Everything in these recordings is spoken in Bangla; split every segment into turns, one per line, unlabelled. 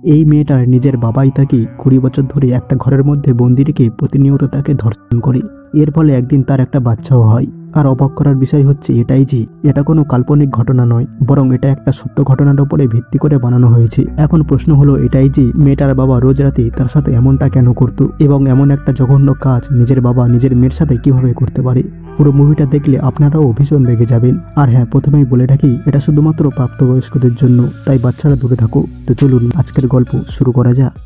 এই মেয়েটার নিজের বাবাই তাকে 20 বছর ধরে একটা ঘরের মধ্যে বন্দি রেখে প্রতিনিয়ত তাকে ধর্ষণ করে। এর ফলে একদিন তার একটা বাচ্চাও হয়। আর অবাক করার বিষয় হচ্ছে এটাই যে এটা কোনো কাল্পনিক ঘটনা নয়, বরং এটা একটা সত্য ঘটনার উপরে ভিত্তি করে বানানো হয়েছে। এখন প্রশ্ন হলো এটাই যে মেয়েটার বাবা রোজ রাতে তার সাথে এমনটা কেন করতো, এবং এমন একটা জঘন্য কাজ নিজের বাবা নিজের মেয়ের সাথে কিভাবে করতে পারে। পুরো মুভিটা দেখলে আপনারাও ভীষণ রেগে যাবেন। আর হ্যাঁ, প্রথমেই বলে রাখি এটা শুধুমাত্র প্রাপ্তবয়স্কদের জন্য, তাই বাচ্চারা দূরে থাকো। তো চলুন আজকের গল্প শুরু করা যাক।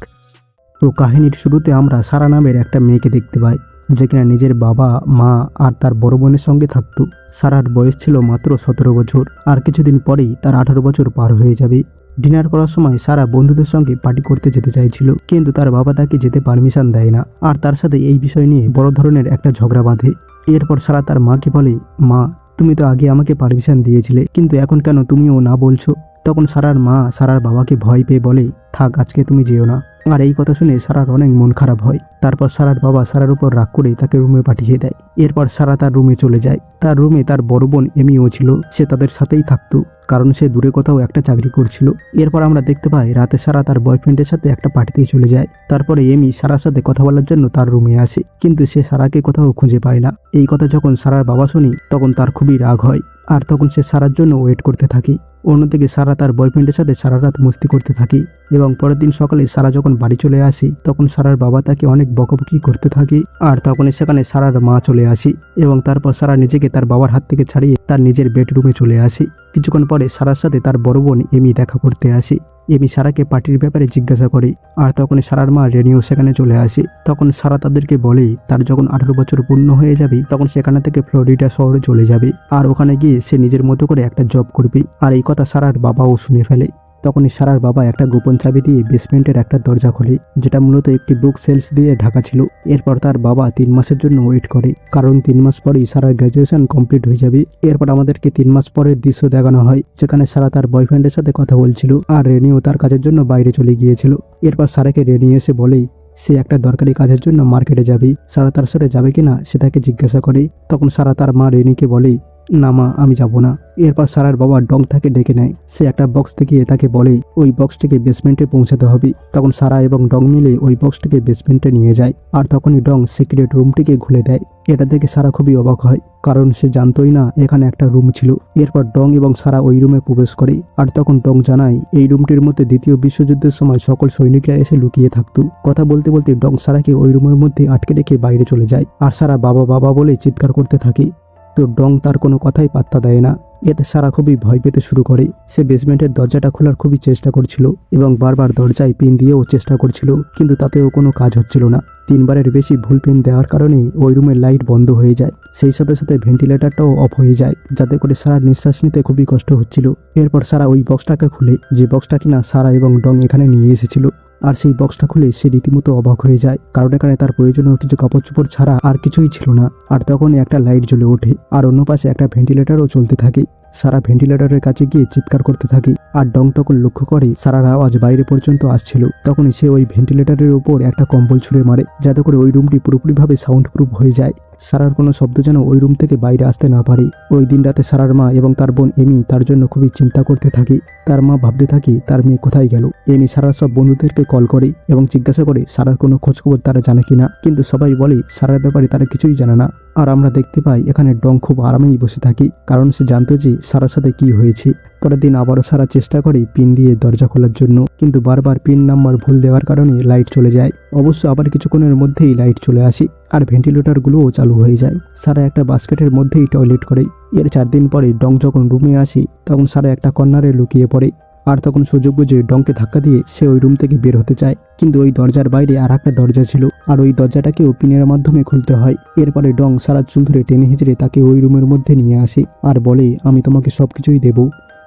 তো কাহিনীর শুরুতে আমরা সারা নামের একটা মেয়েকে দেখতে পাই, যে কিনা নিজের বাবা, মা আর তার বড় বোনের সঙ্গে থাকতো। সারার বয়স ছিল মাত্র 17 বছর, আর কিছুদিন পরেই তার 18 বছর পার হয়ে যাবে। ডিনার করার সময় সারা বন্ধুদের সঙ্গে পার্টি করতে যেতে চাইছিল, কিন্তু তার বাবা তাকে যেতে পারমিশন দেয় না, আর তার সাথে এই বিষয় নিয়ে বড় ধরনের একটা ঝগড়া বাঁধে। এরপর সারা তার মাকে বলে, মা তুমি তো আগে আমাকে পারমিশন দিয়েছিলে, কিন্তু এখন কেন তুমিও না বলছো? তখন সারার মা সারার বাবাকে ভয় পেয়ে বলে, থাক আজকে তুমি যেও না। আর এই কথা শুনে সারার অনেক মন খারাপ হয়। তারপর সারার বাবা সারার উপর রাগ করে তাকে রুমে পাঠিয়ে দেয়। এরপর সারা তার রুমে চলে যায়। তার রুমে তার বড় বোন এমিও ছিল, সে তাদের সাথেই থাকতো, কারণ সে দূরে কোথাও একটা চাকরি করছিল। এরপর আমরা দেখতে পাই রাতে সারা তার বয়ফ্রেন্ডের সাথে একটা পার্টিতে চলে যায়। তারপরে এমি সারার সাথে কথা বলার জন্য তার রুমে আসে, কিন্তু সে সারাকে কোথাও খুঁজে পায় না। এই কথা যখন সারার বাবা শুনি তখন তার খুবই রাগ হয়, আর তখন সে সারার জন্য ওয়েট করতে থাকে। অন্যদিকে সারা তার বয়ফ্রেন্ডের সাথে সারা রাত মস্তি করতে থাকে, এবং পরের দিন সকালে সারা যখন বাড়ি চলে আসে তখন সারার বাবা তাকে অনেক বকাবকি করতে থাকে। আর তখনই সেখানে সারার মা চলে আসে, এবং তারপর সারা নিজেকে তার বাবার হাত থেকে ছাড়িয়ে তার নিজের বেডরুমে চলে আসে। কিছুক্ষণ পরে সারার সাথে তার বড় বোন এমি দেখা করতে আসে। এমি সারাকে পার্টির ব্যাপারে জিজ্ঞাসা করে, আর তখনই সারার মা রেনিও সেখানে চলে আসে। তখন সারা তাদেরকে বলে তার যখন 18 বছর পূর্ণ হয়ে যাবে তখন সেখানে থেকে ফ্লোরিডা শহরে চলে যাবে, আর ওখানে গিয়ে সে নিজের মতো করে একটা জব করবে। আর এই কথা সারার বাবাও শুনে ফেলে। তখনই সারার বাবা একটা গোপন চাবি দিয়ে বেসমেন্টের একটা দরজা খোলে, যেটা মূলত একটি বুক সেলস দিয়ে ঢাকা ছিল। এরপর তার বাবা 3 মাসের জন্য ওয়েট করে, কারণ 3 মাস পরেই সারার গ্র্যাজুয়েশন কমপ্লিট হয়ে যাবে। এরপর আমাদেরকে 3 মাস পরের দৃশ্য দেখানো হয়, যেখানে সারা তার বয়ফ্রেন্ডের সাথে কথা বলছিল, আর রেনিও তার কাজের জন্য বাইরে চলে গিয়েছিল। এরপর সারাকে রেনি এসে বলে সে একটা দরকারি কাজের জন্য মার্কেটে যাবে, সারা তার সাথে যাবে কিনা সে তাকে জিজ্ঞাসা করে। তখন সারা তার মা রেনিকে বলে, না মা আমি যাব না। এরপর সারার বাবা ডং তাকে ডেকে নেয়। সে একটা বক্স দেখিয়ে তাকে বলে ওই বক্সটিকে বেসমেন্টে পৌঁছাতে হবে। তখন সারা এবং ডং মিলে ওই বক্সটিকে বেসমেন্টে নিয়ে যায়, আর তখনই ডং সিক্রেট রুমটিকে খুলে দেয়। এটা দেখে সারা খুবই অবাক হয়, কারণ সে জানতোই না এখানে একটা রুম ছিল। এরপর ডং এবং সারা ওই রুমে প্রবেশ করে, আর তখন ডং জানায় এই রুমটির মধ্যে দ্বিতীয় বিশ্বযুদ্ধের সময় সকল সৈনিকরা এসে লুকিয়ে থাকতো। কথা বলতে বলতে ডং সারাকে ওই রুমের মধ্যে আটকে রেখে বাইরে চলে যায়, আর সারা বাবা বাবা বলে চিৎকার করতে থাকে। তো ডং তার কোনো কথাই পাত্তা দেয় না। এতে সারা খুবই ভয় পেতে শুরু করে। সে বেসমেন্টের দরজাটা খোলার খুবই চেষ্টা করছিল, এবং বারবার দরজায় পিন দিয়েও চেষ্টা করছিল, কিন্তু তাতেও কোনো কাজ হচ্ছিল না। 3 বারের বেশি ভুল পিন দেওয়ার কারণে ওই রুমের লাইট বন্ধ হয়ে যায়। সেই সাথে সাথে ভেন্টিলেটরটাও অফ হয়ে যায়, যাতে করে সারার নিঃশ্বাস নিতে খুবই কষ্ট হচ্ছিল। এরপর সারা ওই বক্সটাকে খুলে, যে বক্সটা কিনা সারা এবং ডং এখানে নিয়ে এসেছিল। আর সেই বক্সটা খুলে সে রীতিমতো অবাক হয়ে যায়, কারণ এখানে তার প্রয়োজনীয় কিছু কাপড় চোপড় ছাড়া আর কিছুই ছিল না। আর তখনই একটা লাইট জ্বলে ওঠে, আর অন্য পাশে একটা ভেন্টিলেটরও চলতে থাকে। সারা ভেন্টিলেটরের কাছে গিয়ে চিৎকার করতে থাকে, আর ডং তখন লক্ষ্য করে সারার আওয়াজ বাইরে পর্যন্ত আসছিল। তখনই সে ওই ভেন্টিলেটরের উপর একটা কম্বল ছুঁড়ে মারে, যাতে করে ওই রুমটি পুরোপুরিভাবে সাউন্ড প্রুফ হয়ে যায়। সারার কোনো শব্দ যেন ওই রুম থেকে বাইরে আসতে না পারে। ওই দিন রাতে সারার মা এবং তার বোন এমি তার জন্য খুবই চিন্তা করতে থাকে। তার মা ভাবতে থাকে তার মেয়ে কোথায় গেল। এমি সারার সব বন্ধুদেরকে কল করে এবং জিজ্ঞাসা করে সারার কোনো খোঁজখবর তারা জানে কিনা, কিন্তু সবাই বলে সারার ব্যাপারে তারা কিছুই জানে না। আর আমরা দেখতে পাই এখানে ডং খুব আরামেই বসে থাকে, কারণ সে জানতো যে সারার সাথে কি হয়েছে। পরের দিন আবারও সারা চেষ্টা করে পিন দিয়ে দরজা খোলার জন্য, কিন্তু বারবার পিন নাম্বার ভুল দেওয়ার কারণে লাইট চলে যায়। অবশ্য আবার কিছুক্ষণের মধ্যেই লাইট চলে আসে, আর ভেন্টিলেটরগুলোও চালু হয়ে যায়। সারা একটা বাস্কেটের মধ্যেই টয়লেট করে। এর 4 দিন পরে ডং যখন রুমে আসে তখন সারা একটা কর্নারে লুকিয়ে পড়ে, আর তখন সুযোগ বুঝে ডংকে ধাক্কা দিয়ে সে ওই রুম থেকে বের হতে চায়, কিন্তু ওই দরজার বাইরে আর একটা দরজা ছিল, আর ওই দরজাটাকেও পিনের মাধ্যমে খুলতে হয়। এরপরে ডং সারার চুল ধরে টেনে হিঁচড়ে তাকে ওই রুমের মধ্যে নিয়ে আসে, আর বলে আমি তোমাকে সবকিছুই দেব,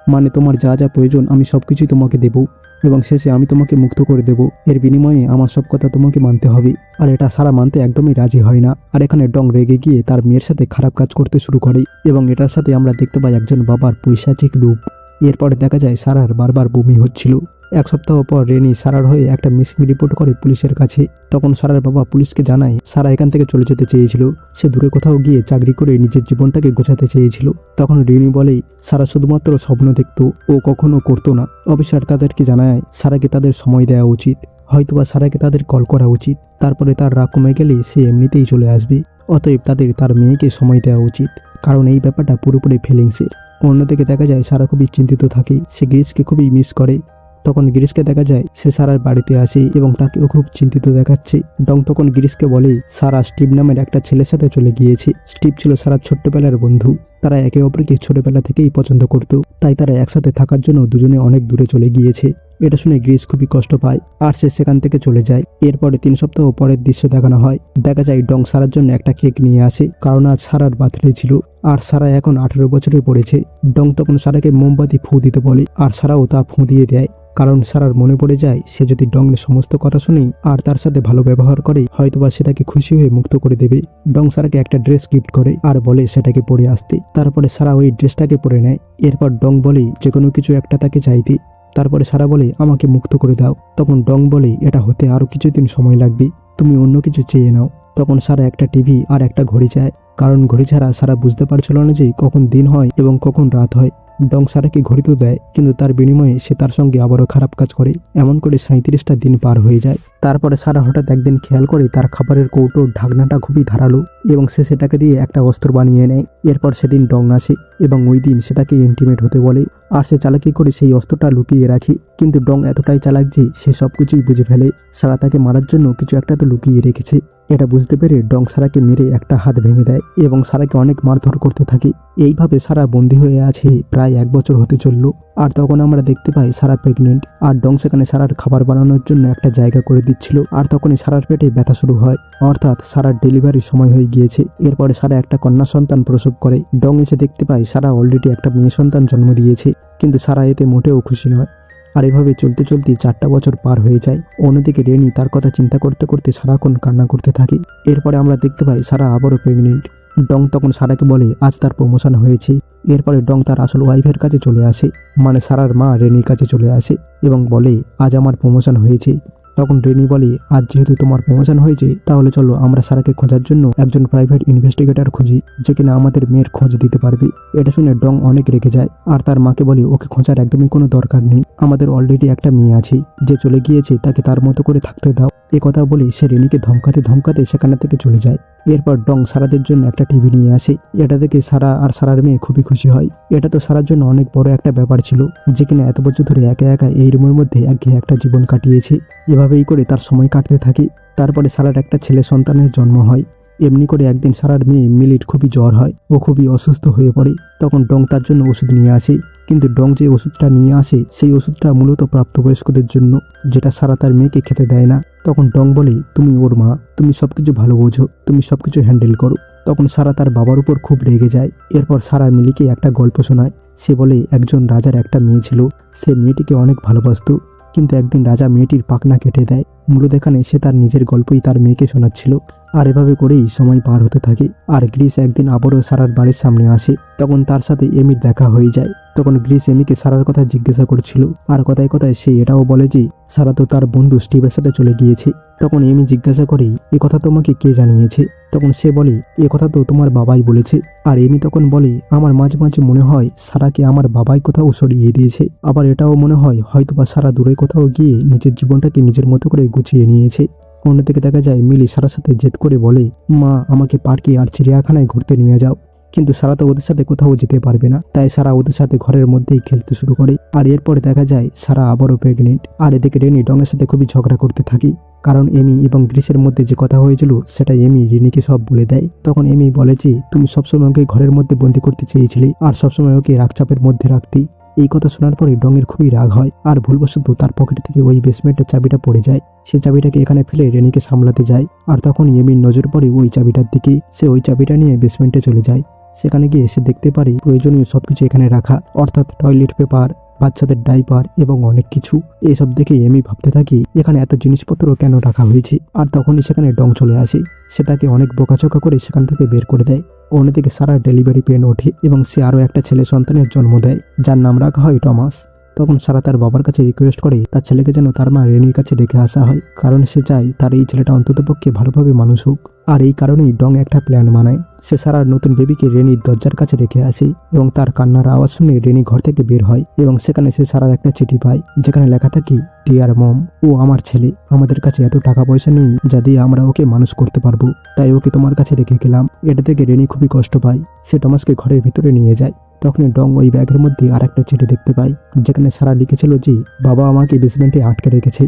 মানে তোমার যা যা প্রয়োজন আমি সবকিছুই তোমাকে দেব, এবং শেষে আমি তোমাকে মুক্ত করে দেব। এর বিনিময়ে আমার সব কথা তোমাকে মানতে হবে। আর এটা সারা মানতে একদমই রাজি হয় না। আর এখানে ডং রেগে গিয়ে তার মেয়ের সাথে খারাপ কাজ করতে শুরু করে, এবং এটার সাথে আমরা দেখতে পাই একজন বাবার পৈশাচিক রূপ। এরপরে দেখা যায় সারার বারবার বমি হচ্ছিল, এক সপ্তাহ পর রেনি সারার হয়ে একটা মিসিং রিপোর্ট করে পুলিশের কাছে। তখন সারার বাবা পুলিশকে জানায় সারা এখান থেকে চলে যেতে চেয়েছিল, সে দূরে কোথাও গিয়ে চাকরি করে নিজের জীবনটাকে গোছাতে চেয়েছিল। তখন রেনি বলে সারা শুধুমাত্র স্বপ্ন দেখতো, ও কখনো করতো না। অফিসার তাদেরকে জানায় সারাকে তাদের সময় দেওয়া উচিত, হয়তোবা সারাকে তাদের কল করা উচিত, তারপরে তার রাগ কমে গেলে সে এমনিতেই চলে আসবে। অতএব তাদের তার মেয়েকে সময় দেওয়া উচিত, কারণ এই ব্যাপারটা পুরোপুরি ফিলিংসের। অন্যদিকে দেখা যায় সারা খুবই চিন্তিত থাকে, সে গ্রিসকে খুবই মিস করে। তখন গ্রিসকে দেখা যায় সে সারার বাড়িতে আসে এবং তাকেও খুব চিন্তিত দেখাচ্ছে। ডং তখন গ্রিসকে বলে সারা স্টিভ নামের একটা ছেলের সাথে চলে গিয়েছে। স্টিভ ছিল সারার ছোট্টবেলার বন্ধু, তারা একে অপরকে ছোটবেলা থেকেই পছন্দ করত, তাই তারা একসাথে থাকার জন্য দুজনে অনেক দূরে চলে গিয়েছে। এটা শুনে গ্রিস খুবই কষ্ট পায় আর সে সেখান থেকে চলে যায়। এরপরে 3 সপ্তাহ পরের দৃশ্য দেখানো হয়। দেখা যায় ডং সারার জন্য একটা কেক নিয়ে আসে, কারণ আজ সারার বার্থডে ছিল আর সারা এখন 18 বছরে পড়েছে। ডং তখন সারাকে মোমবাতি ফু দিতে বলে আর সারাও তা ফু দিয়ে দেয়, কারণ সারার মনে পড়ে যায় সে যদি ডংয়ের সমস্ত কথা শুনে আর তার সাথে ভালো ব্যবহার করে হয়তোবা সে তাকে খুশি হয়ে মুক্ত করে দেবে। ডং সারাকে একটা ড্রেস গিফট করে আর বলে সেটাকে পরে আসতে। তারপরে সারা ওই ড্রেসটাকে পরে নেয়। এরপর ডং বলে যে কোনো কিছু একটা তাকে চাইতে। তারপরে সারা বলে আমাকে মুক্ত করে দাও। তখন ডং বলে এটা হতে আরো কিছুদিন সময় লাগবে, তুমি অন্য কিছু চেয়ে নাও। তখন সারা একটা টিভি আর একটা ঘড়ি চায়, কারণ ঘড়ি ছাড়া সারা বুঝতে পারছিল না যে কখন দিন হয় এবং কখন রাত হয়। ডং সারাকে ঘড়ি তো দেয়, কিন্তু তার বিনিময়ে সে তার সঙ্গে আবারও খারাপ কাজ করে। এমন করে 37টা দিন পার হয়ে যায়। তারপরে সারা হঠাৎ একদিন খেয়াল করে তার খাবারের কৌটোর ঢাকনাটা খুবই ধারালো এবং সে সেটাকে দিয়ে একটা অস্ত্র বানিয়ে নেয়। এরপর সেদিন ডং আসে এবং ওই দিন সে তাকে ইন্টিমেট হতে বলে আর সে চালাকি করে সেই অস্ত্রটা লুকিয়ে রাখে। কিন্তু ডং এতটাই চালাক যে সে সবকিছুই বুঝে ফেলে, সারা তাকে মারার জন্য কিছু একটা তো লুকিয়ে রেখেছে। এটা বুঝতে পেরে ডং সারাকে মেরে একটা হাত ভেঙে দেয় এবং সারাকে অনেক মারধর করতে থাকে। এইভাবে সারা বন্দী হয়ে আছে প্রায় 1 বছর হতে চলল। আর তখন আমরা দেখতে পাই সারা প্রেগনেন্ট আর ডং সেখানে সারার খাবার বানানোর জন্য একটা জায়গা করে দিচ্ছিল। আর তখনই সারার পেটে ব্যথা শুরু হয়, অর্থাৎ সারার ডেলিভারির সময় হয়ে গিয়েছে। এরপরে সারা একটা কন্যা সন্তান প্রসব করে। ডং এসে দেখতে পায় সারা অলরেডি একটা মেয়ে সন্তান জন্ম দিয়েছে, কিন্তু সারা এতে মোটেও খুশি নয়। আর এভাবে চলতে চলতে 4টা বছর পার হয়ে যায়। অন্যদিকে রেনি তার কথা চিন্তা করতে করতে সারাক্ষণ কান্না করতে থাকে। এরপরে আমরা দেখতে পাই সারা আবারও প্রেগনেন্ট। ডং তখন সারাকে বলে আজ তার প্রমোশন হয়েছে। এরপরে ডং তার আসল ওয়াইফের কাছে চলে আসে, মানে সারার মা রেনির কাছে চলে আসে এবং বলে আজ আমার প্রমোশন হয়েছে। তখন রেনি বলে আজ যেহেতু তোমার প্রমোশন হয়েছে তাহলে চলো আমরা সারাকে খোঁজার জন্য একজন প্রাইভেট ইনভেস্টিগেটর খুঁজি, যে কিনা আমাদের মেয়ের খোঁজ দিতে পারবে। এটা শুনে ডং অনেক রেগে যায় আর তার মাকে বলে ওকে খোঁজার একদমই কোনো দরকার নেই, আমাদের অলরেডি একটা মেয়ে আছে, যে চলে গিয়েছে তাকে তার মতো করে থাকতে দাও। এ কথা বলে সে রেনিকে ধমকাতে ধমকাতে সেখান থেকে চলে যায়। এরপর ডং সারাদের জন্য একটা টিভি নিয়ে আসে। এটা দেখে সারা আর সারার মেয়ে খুবই খুশি হয়। এটা তো সারার জন্য অনেক বড় একটা ব্যাপার ছিল, যে কিনা এত বছর ধরে একা একা এই রুমের মধ্যে একঘেয়ে একটা জীবন কাটিয়েছে। এভাবেই করে তার সময় কাটতে থাকে। তারপরে সারার একটা ছেলে সন্তানের জন্ম হয়। এমনি করে একদিন সারার মেয়ে মিলির খুবই জ্বর হয়, ও খুবই অসুস্থ হয়ে পড়ে। তখন ডং তার জন্য ওষুধ নিয়ে আসে, কিন্তু ডং যে ওষুধটা নিয়ে আসে সেই ওষুধটা মূলত প্রাপ্তবয়স্কদের জন্য, যেটা সারা তার মেয়েকে খেতে দেয় না। তখন ডং বলে তুমি ওর মা, তুমি সবকিছু ভালো বোঝো, তুমি সবকিছু হ্যান্ডেল করো। তখন সারা তার বাবার উপর খুব রেগে যায়। এরপর সারা মিলিকে একটা গল্প শোনায়। সে বলে একজন রাজার একটা মেয়ে ছিল, সে মেয়েটিকে অনেক ভালোবাসত, কিন্তু একদিন রাজা মেয়েটির পাখনা কেটে দেয়। মূলত এখানে সে তার নিজের গল্পই তার মেয়েকে শোনাচ্ছিল। আর এভাবে করেই সময় পার হতে থাকে। আর গ্রিস একদিন আবারও সারার বাড়ির সামনে আসে। তখন তার সাথে এমির দেখা হয়ে যায়। তখন গ্রিস এমিকে সারার কথা জিজ্ঞাসা করছিল আর কথায় কথায় সে এটাও বলে যে সারা তো তার বন্ধু স্টিভের সাথে চলে গিয়েছে। তখন এমি জিজ্ঞাসা করে এ কথা তোমাকে কে জানিয়েছে? তখন সে বলে এ কথা তো তোমার বাবাই বলেছে। আর এমি তখন বলে আমার মাঝে মাঝে মনে হয় সারাকে আমার বাবাই কোথাও সরিয়ে দিয়েছে, আবার এটাও মনে হয় হয়তোবা সারা দূরে কোথাও গিয়ে নিজের জীবনটাকে নিজের মতো করে গুছিয়ে নিয়েছে। অন্যদিকে দেখা যায় মিলি সারার সাথে জেদ করে বলে মা আমাকে পার্কে আর চিড়িয়াখানায় ঘুরতে নিয়ে যাও, কিন্তু সারা তো ওদের সাথে কোথাও যেতে পারবে না, তাই সারা ওদের সাথে ঘরের মধ্যেই খেলতে শুরু করে। আর এরপরে দেখা যায় সারা আবারও প্রেগনেন্ট। আর এদিকে রেনি ডংয়ের সাথে খুবই ঝগড়া করতে থাকে, কারণ এমি এবং গ্রিসের মধ্যে যে কথা হয়েছিল সেটা এমি রেনিকে সব বলে দেয়। তখন এমি বলে যে তুমি সবসময় ওকে ঘরের মধ্যে বন্দি করতে চেয়েছিলে আর সবসময় ওকে রাগচাপের মধ্যে রাখতি। এই কথা শোনার পরে ডংয়ের খুবই রাগ হয় আর ভুলবশত তার পকেট থেকে ওই বেসমেন্টের চাবিটা পড়ে যায়। সে চাবিটাকে এখানে ফেলে রেনিকে সামলাতে যায়। আর তখন এমির নজর পড়ে ওই চাবিটার দিকে। সে ওই চাবিটা নিয়ে বেসমেন্টে চলে যায়। সেখানে গিয়ে সে দেখতে পারে প্রয়োজনীয় সবকিছু এখানে রাখা, অর্থাৎ টয়লেট পেপার, বাচ্চাদের ডাইপার এবং অনেক কিছু। এসব দেখে এমি ভাবতে থাকি এখানে এত জিনিসপত্র কেন রাখা হয়েছে। আর তখনই সেখানে ডং চলে আসে। সে তাকে অনেক বোকাচোকা করে সেখান থেকে বের করে দেয়। অন্যদিকে সারা ডেলিভারি পেন ওঠে এবং সে আরও একটা ছেলে সন্তানের জন্ম দেয়, যার নাম রাখা হয় টমাস। তখন সারা তার বাবার কাছে রিকোয়েস্ট করে তার ছেলেকে যেন তার মা রেনির কাছে ডেকে আসা হয়, কারণ সে চায় তার এই ছেলেটা অন্ততপক্ষে ভালোভাবে মানুষ হোক। আর এই কারণেই ডং একটা প্ল্যান বানায়। সে সারার নতুন বেবিকে রেনির দরজার কাছে রেখে আসে এবং তার কান্নার আওয়াজ শুনে রেনি ঘর থেকে বের হয় এবং সেখানে সে সারার একটা চিঠি পায়, যেখানে লেখা থাকে, ডিয়ার মম, ও আমার ছেলে, আমাদের কাছে এত টাকা পয়সা নেই যা দিয়ে আমরা ওকে মানুষ করতে পারবো, তাই ওকে তোমার কাছে রেখে গেলাম। এটা থেকে রেনি খুবই কষ্ট পায়। সে টমাসকে ঘরের ভিতরে নিয়ে যায়। তখনই ডং ওই ব্যাগের মধ্যে আর একটা চিঠি দেখতে পায়, যেখানে সারা লিখেছিল যে বাবা আমাকে বেসমেন্টে আটকে রেখেছে।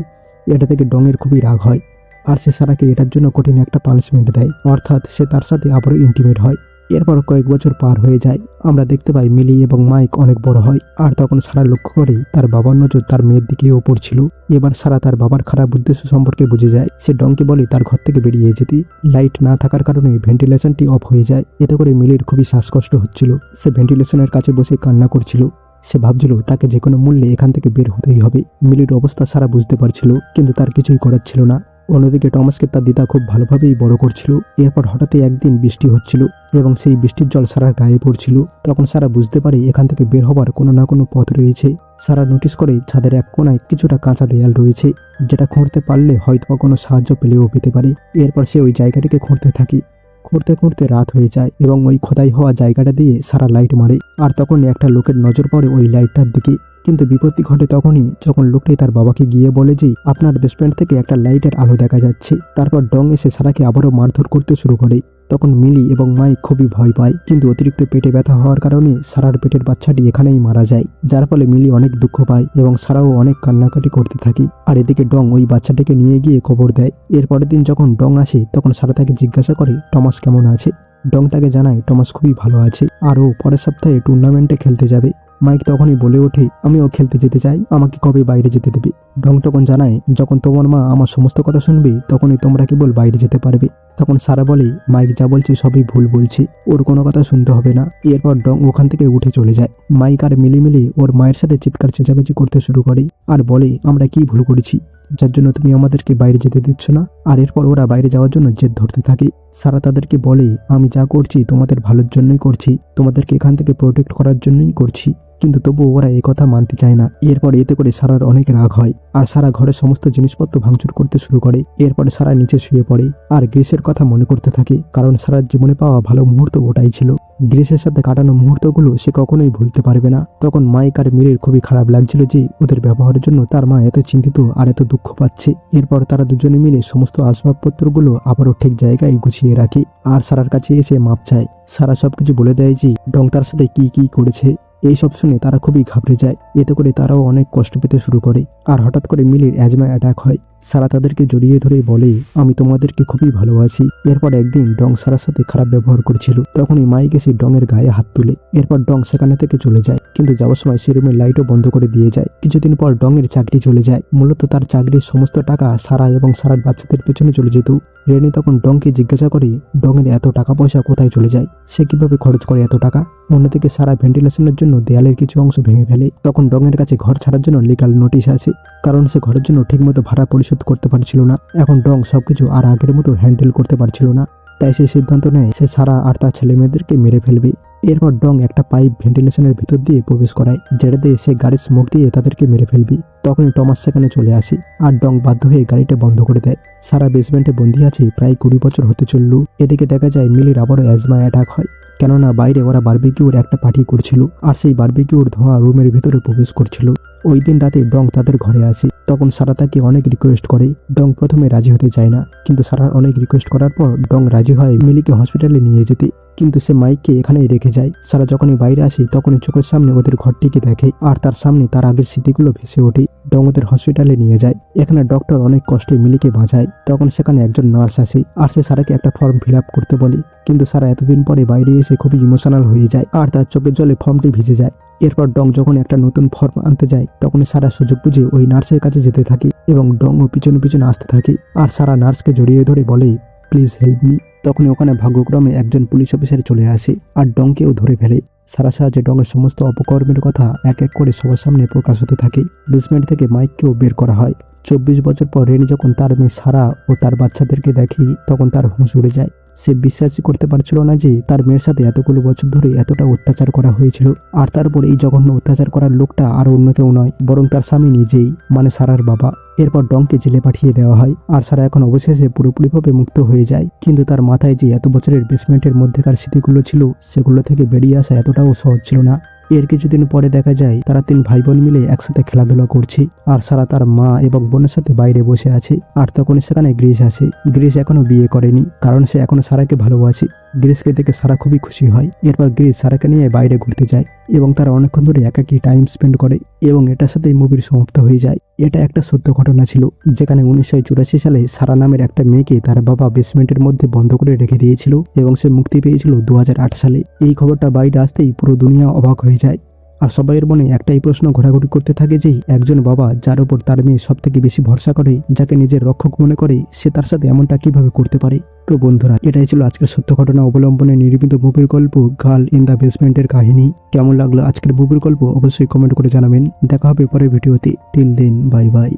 এটা থেকে ডংয়ের খুবই রাগ হয়, আর সে সারাকে এটার জন্য কঠিন একটা পানিশমেন্ট দেয়, অর্থাৎ সে তার সাথে আবারও ইন্টিমেট হয়। এরপর কয়েক বছর পার হয়ে যায়। আমরা দেখতে পাই মিলি এবং মাইক অনেক বড় হয়, আর তখন সারা লক্ষ্য করে তার বাবার নজর তার মেয়ের দিকেও পড়ছিল। এবার সারা তার বাবার খারাপ উদ্দেশ্য সম্পর্কে বুঝে যায়। সে ডংকে বলে তার ঘর থেকে বেরিয়ে যেতে। লাইট না থাকার কারণে ভেন্টিলেশনটি অফ হয়ে যায়। এতে করে মিলির খুবই শ্বাসকষ্ট হচ্ছিল। সে ভেন্টিলেশনের কাছে বসে কান্না করছিল। সে ভাবছিল তাকে যে কোনো মূল্যে এখান থেকে বের হতেই হবে। মিলির অবস্থা সারা বুঝতে পারছিল, কিন্তু তার কিছুই করার ছিল না। অন্যদিকে টমাসকে তার দিদা খুব ভালোভাবেই বড় করছিল। এরপর হঠাৎই একদিন বৃষ্টি হচ্ছিল এবং সেই বৃষ্টির জল সারার গায়ে পড়ছিল। তখন সারা বুঝতে পারে এখান থেকে বের হবার কোনো না কোনো পথ রয়েছে। সারা নোটিস করে ছাদের এক কোনায় কিছুটা কাঁচা দেয়াল রয়েছে, যেটা খুঁড়তে পারলে হয়তো কোনো সাহায্য পেলেও পেতে পারে। এরপর সে ওই জায়গাটিকে খুঁড়তে থাকে। খুঁড়তে খুঁড়তে রাত হয়ে যায় এবং ওই খোদাই হওয়া জায়গাটা দিয়ে সারা লাইট মারে। আর তখনই একটা লোকের নজর পড়ে ওই লাইটটার দিকে। কিন্তু বিপত্তি ঘটে তখনই, যখন লোকটি তার বাবাকে গিয়ে বলে যে আপনার বেসমেন্ট থেকে একটা লাইটের আলো দেখা যাচ্ছে। তারপর ডং এসে সারাকে আবারও মারধর করতে শুরু করে। তখন মিলি এবং মাইক খুবই ভয় পায়, কিন্তু অতিরিক্ত পেটে ব্যথা হওয়ার কারণে সারার পেটের বাচ্চাটি এখানেই মারা যায়, যার ফলে মিলি অনেক দুঃখ পায় এবং সারাও অনেক কান্নাকাটি করতে থাকে। আর এদিকে ডং ওই বাচ্চাটিকে নিয়ে গিয়ে কবর দেয়। এরপরের দিন যখন ডং আসে, তখন সারা তাকে জিজ্ঞাসা করে টমাস কেমন আছে। ডং তাকে জানায় টমাস খুবই ভালো আছে, আর ও পরের সপ্তাহে টুর্নামেন্টে খেলতে যাবে। মাইক তখনই বলে ওঠে, আমিও খেলতে যেতে চাই, আমাকে কবে বাইরে যেতে দেবে। ডং তখন জানায়, যখন তোমার মা আমার সমস্ত কথা শুনবে তখনই তোমরা কেবল বাইরে যেতে পারবে। তখন সারা বলে, মাইক যা বলছে সবই ভুল বলছে, ওর কোনো কথা শুনতে হবে না। এরপর ডং ওখান থেকে উঠে চলে যায়। মাইক আর মিলি ওর মায়ের সাথে চিৎকার চেঁচামেচি করতে শুরু করে আর বলে, আমরা কি ভুল করেছি যার জন্য তুমি আমাদেরকে বাইরে যেতে দিচ্ছ না। আর এরপর ওরা বাইরে যাওয়ার জন্য জেদ ধরতে থাকে। সারা তাদেরকে বলে, আমি যা করছি তোমাদের ভালোর জন্যই করছি, তোমাদেরকে এখান থেকে প্রোটেক্ট করার জন্যই করছি। কিন্তু তবুও ওরা এই কথা মানতে চায় না। এরপর এতে করে সারার অনেক রাগ হয়, আর সারা ঘরের সমস্ত জিনিসপত্র ভাঙচুর করতে শুরু করে। এরপরে সারা নিচে শুয়ে পড়ে আর গ্রিসের কথা মনে করতে থাকে, কারণ সারার জীবনে পাওয়া ভালো মুহূর্ত ওটাই ছিল। গ্রিসের সাথে কাটানো মুহূর্তগুলো সে কখনোই ভুলতে পারবে না। তখন মাইক আর মিলির খুবই খারাপ লাগছিল যে ওদের ব্যবহারের জন্য তার মা এত চিন্তিত আর এত দুঃখ পাচ্ছে। এরপর তারা দুজনে মিলে সমস্ত আসবাবপত্রগুলো আবারও ঠিক জায়গায় গুছিয়ে রাখে আর সারার কাছে এসে মাপ চায়। সারা সবকিছু বলে দেয় যে ডং তার সাথে কি কি করেছে। এইসব শুনে তারা খুবই ঘাবড়ে যায়। এতে করে তারাও অনেক কষ্ট পেতে শুরু করে। আর হঠাৎ করে মিলির অ্যাজমা অ্যাটাক হয়। সারা তাদেরকে জড়িয়ে ধরে বলে, আমি তোমাদেরকে খুবই ভালোবাসি। এরপর একদিন ডং সারার সাথে খারাপ ব্যবহার করেছিল। তখনই মাইক এসে ডংয়ের গায়ে হাত তুলে। এরপর ডং সেখানে থেকে চলে যায়, কিন্তু যাওয়ার সময় সে রুমের লাইটও বন্ধ করে দিয়ে যায়। কিছুদিন পর ডংয়ের চাকরি চলে যায়। মূলত তার চাকরির সমস্ত টাকা সারা এবং সারার বাচ্চাদের পেছনে চলে যেত। রেনি তখন ডংকে জিজ্ঞাসা করে, ডংয়ের এত টাকা পয়সা কোথায় চলে যায়, সে কিভাবে খরচ করে এত টাকা। অন্যদিকে সারা ভেন্টিলেশনের জন্য দেয়ালের কিছু অংশ ভেঙে ফেলে। তখন ডংয়ের কাছে ঘর ছাড়ার জন্য লিগাল নোটিশ আছে, কারণ সে ঘরের জন্য ঠিকমতো ভাড়া পরিশোধ করতে পারছিল না। এখন ডং সবকিছু আর আগের মতো হ্যান্ডেল করতে পারছিল না। তাই সে সিদ্ধান্ত নেয় সে সারা আর তার ছেলে মেয়েদেরকে মেরে ফেলবে। এরপর ডং একটা পাইপ ভেন্টিলেশনের ভিতর দিয়ে প্রবেশ করায়, যেটা দিয়ে সে গাড়ির স্মোক দিয়ে তাদেরকে মেরে ফেলবে। তখনই টমাস সেখানে চলে আসে আর ডং বাধ্য হয়ে গাড়িটা বন্ধ করে দেয়। সারা বেসমেন্টে বন্দী আছে প্রায় 20 বছর হতে চলল। এদিকে দেখা যায় মিলির আবারও অ্যাজমা অ্যাটাক হয়, কেননা বাইরে ওরা বারবিকিউর একটা পার্টি করছিল আর সেই বারবিকিউর ধোঁয়া রুমের ভিতরে প্রবেশ করছিল। ওই দিন রাতে ডং তাদের ঘরে আসে। তখন সারা তাকে অনেক রিকোয়েস্ট করে। ডং প্রথমে রাজি হতে চায় না, কিন্তু সারার অনেক রিকোয়েস্ট করার পর ডং রাজি হয় মিলিকে হসপিটালে নিয়ে যেতে। কিন্তু সে মাইককে এখানেই রেখে যায়। সারা যখনই বাইরে আসে তখনই চোখের সামনে ওদের ঘরটিকে দেখে আর তার সামনে তার আগের স্মৃতিগুলো ভেসে ওঠে। ডং ওদের হসপিটালে নিয়ে যায়। এখানে ডক্টর অনেক কষ্টে মিলিকে বাঁচায়। তখন সেখানে একজন নার্স আসে আর সে সারাকে একটা ফর্ম ফিল আপ করতে বলে, কিন্তু সারা এতদিন পরে বাইরে এসে খুবই ইমোশনাল হয়ে যায় আর তার চোখের জলে ফর্মটি ভিজে যায়। এরপর ডং যখন একটা নতুন ফর্ম আনতে যায় তখন সারা সুযোগ বুঝে ওই নার্সের কাছে যেতে থাকে এবং ডং ও পিছনে পিছনে আসতে থাকে আর সারা নার্সকে জড়িয়ে ধরে বলে, প্লিজ হেল্প মি। তখনই ওখানে ভাগ্যক্রমে একজন পুলিশ অফিসার চলে আসে আর ডংকেও ধরে ফেলে। সারা সাহায্যে ডংয়ের সমস্ত অপকর্মের কথা এক এক করে সবার সামনে প্রকাশ হতে থাকে। বেসমেন্ট থেকে মাইককেও বের করা হয়। 24 বছর পর রেনি যখন তার মেয়ে সারা ও তার বাচ্চাদেরকে দেখে তখন তার হুঁশ উড়ে যায়। সে বিশ্বাসই করতে পারছিল না যে তার মেয়ের সাথে এতগুলো বছর ধরে এতটা অত্যাচার করা হয়েছিল। আর তারপর এই জঘন্য অত্যাচার করার লোকটা আরো অন্য কেউ নয়, বরং তার স্বামী নিজেই, মানে সারার বাবা। এরপর ডংকে জেলে পাঠিয়ে দেওয়া হয় আর সারা এখন অবশেষে পুরোপুরিভাবে মুক্ত হয়ে যায়। কিন্তু তার মাথায় যে এত বছরের বেসমেন্টের মধ্যেকার স্মৃতিগুলো ছিল, সেগুলো থেকে বেরিয়ে আসা এতটাও সহজ ছিল না। এর কিছুদিন পরে দেখা যায় তারা 3 ভাই বোন মিলে একসাথে খেলাধুলা করছে, আর সারা তার মা এবং বোনের সাথে বাইরে বসে আছে। আর তখনই সেখানে গ্রিস আসে। গ্রিস এখনো বিয়ে করেনি, কারণ সে এখনো সারাকে ভালোবাসে। গ্রিসকে দেখে সারা খুবই খুশি হয়। এরপর গ্রিস সারাকে নিয়ে বাইরে ঘুরতে যায় এবং তারা অনেকক্ষণ ধরে একাকী টাইম স্পেন্ড করে, এবং এটার সাথেই মুভির সমাপ্ত হয়ে যায়। এটা একটা সত্য ঘটনা ছিল, যেখানে 1984 সালে সারা নামের একটা মেয়েকে তার বাবা বেসমেন্টের মধ্যে বন্ধ করে রেখে দিয়েছিল এবং সে মুক্তি পেয়েছিল 2008 সালে। এই খবরটা বাইরে আসতেই পুরো দুনিয়া অবাক হয়ে যায়। আর সবাইয়ের মনে একটাই প্রশ্ন ঘোরাঘুরি করতে থাকে যে একজন বাবা যার উপর তার মেয়ে সব থেকে বেশি ভরসা করে, যাকে নিজের রক্ষক মনে করে, সে তার সাথে এমনটা কিভাবে করতে পারে। তো বন্ধুরা, এটাই ছিল আজকের সত্য ঘটনা অবলম্বনে নির্মিত মুভির গল্প গার্ল ইন দ্য বেসমেন্টের কাহিনী। কেমন লাগলো আজকের মুভির গল্প অবশ্যই কমেন্ট করে জানাবেন। দেখা হবে পরের ভিডিওতে। Till then, bye by.